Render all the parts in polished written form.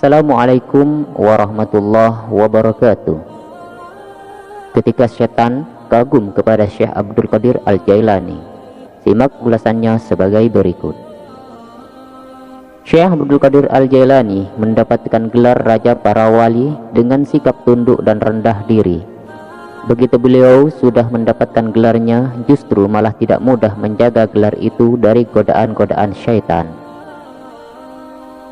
Assalamualaikum warahmatullahi wabarakatuh. Ketika setan kagum kepada Syekh Abdul Qadir Al-Jailani, simak ulasannya sebagai berikut. Syekh Abdul Qadir Al-Jailani mendapatkan gelar Raja Para Wali dengan sikap tunduk dan rendah diri. Begitu beliau sudah mendapatkan gelarnya, justru malah tidak mudah menjaga gelar itu dari godaan-godaan syaitan.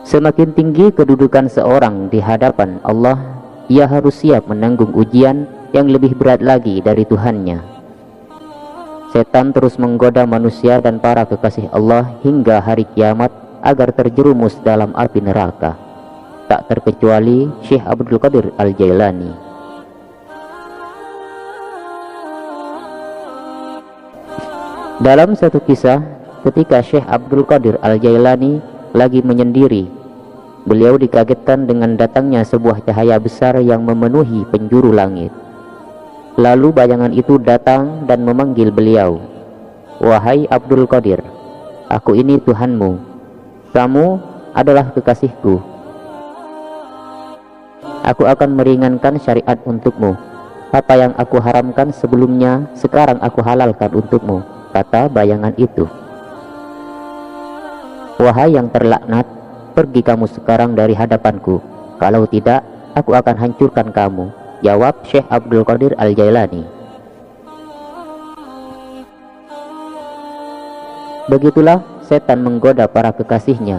Semakin tinggi kedudukan seorang di hadapan Allah, ia harus siap menanggung ujian yang lebih berat lagi dari Tuhannya. Setan terus menggoda manusia dan para kekasih Allah hingga hari kiamat agar terjerumus dalam api neraka. Tak terkecuali Syekh Abdul Qadir Al-Jailani. Dalam satu kisah, ketika Syekh Abdul Qadir Al-Jailani lagi menyendiri, beliau dikagetkan dengan datangnya sebuah cahaya besar yang memenuhi penjuru langit. Lalu bayangan itu datang dan memanggil beliau, "Wahai Abdul Qadir, aku ini Tuhanmu. Kamu adalah kekasihku. Aku akan meringankan syariat untukmu. Apa yang aku haramkan sebelumnya, sekarang aku halalkan untukmu," kata bayangan itu. "Wahai yang terlaknat, pergi kamu sekarang dari hadapanku. Kalau tidak, aku akan hancurkan kamu," jawab Syekh Abdul Qadir Al-Jailani. Begitulah setan menggoda para kekasihnya.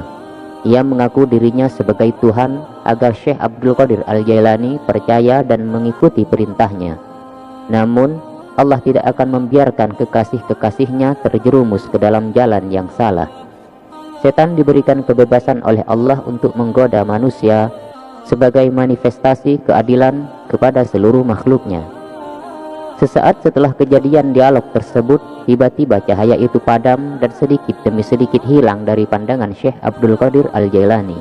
Ia mengaku dirinya sebagai Tuhan agar Syekh Abdul Qadir Al-Jailani percaya dan mengikuti perintahnya. Namun Allah tidak akan membiarkan kekasih-kekasihnya terjerumus ke dalam jalan yang salah. Setan diberikan kebebasan oleh Allah untuk menggoda manusia sebagai manifestasi keadilan kepada seluruh makhluknya. Sesaat setelah kejadian dialog tersebut, tiba-tiba cahaya itu padam dan sedikit demi sedikit hilang dari pandangan Syekh Abdul Qadir Al-Jailani.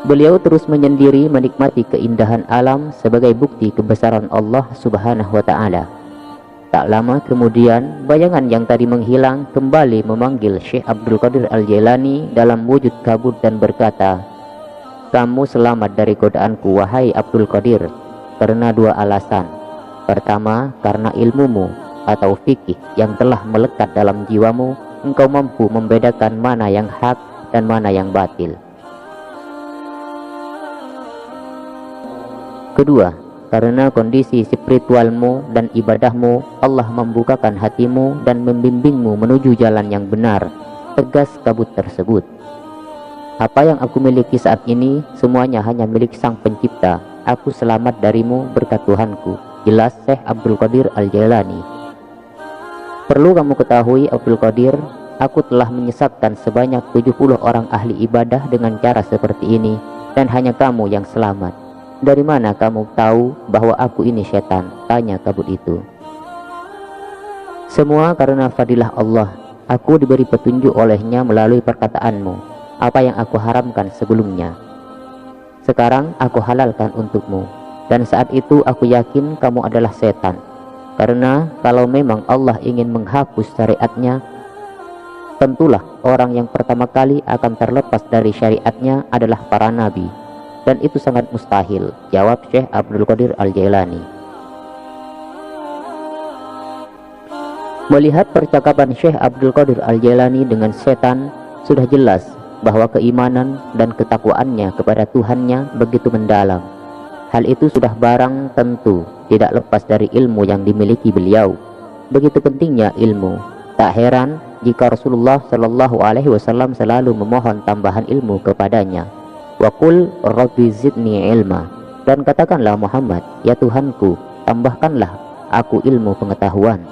Beliau terus menyendiri menikmati keindahan alam sebagai bukti kebesaran Allah Subhanahu wa Ta'ala. Tak lama kemudian, bayangan yang tadi menghilang kembali memanggil Syekh Abdul Qadir Al-Jailani dalam wujud kabut dan berkata, "Kamu selamat dari godaanku, wahai Abdul Qadir, karena dua alasan. Pertama, karena ilmumu atau fikih yang telah melekat dalam jiwamu, engkau mampu membedakan mana yang hak dan mana yang batil. Kedua, karena kondisi spiritualmu dan ibadahmu, Allah membukakan hatimu dan membimbingmu menuju jalan yang benar," tegas kabut tersebut. "Apa yang aku miliki saat ini, semuanya hanya milik Sang Pencipta. Aku selamat darimu berkat Tuhanku," jelas Syekh Abdul Qadir Al-Jailani. "Perlu kamu ketahui Abdul Qadir, aku telah menyesatkan sebanyak 70 orang ahli ibadah dengan cara seperti ini, dan hanya kamu yang selamat. Dari mana kamu tahu bahwa aku ini setan?" tanya kabut itu. "Semua karena fadilah Allah. Aku diberi petunjuk olehnya melalui perkataanmu, apa yang aku haramkan sebelumnya. Sekarang aku halalkan untukmu. Dan saat itu aku yakin kamu adalah setan. Karena kalau memang Allah ingin menghapus syariatnya, tentulah orang yang pertama kali akan terlepas dari syariatnya adalah para nabi. Dan itu sangat mustahil," jawab Syekh Abdul Qadir Al-Jailani. Melihat percakapan Syekh Abdul Qadir Al-Jailani dengan setan, sudah jelas bahwa keimanan dan ketakwaannya kepada Tuhannya begitu mendalam. Hal itu sudah barang tentu tidak lepas dari ilmu yang dimiliki beliau. Begitu pentingnya ilmu, tak heran jika Rasulullah Shallallahu Alaihi Wasallam selalu memohon tambahan ilmu kepadanya. "Wa qul rabbi zidni ilma," dan katakanlah Muhammad, "Ya Tuhanku, tambahkanlah aku ilmu pengetahuan."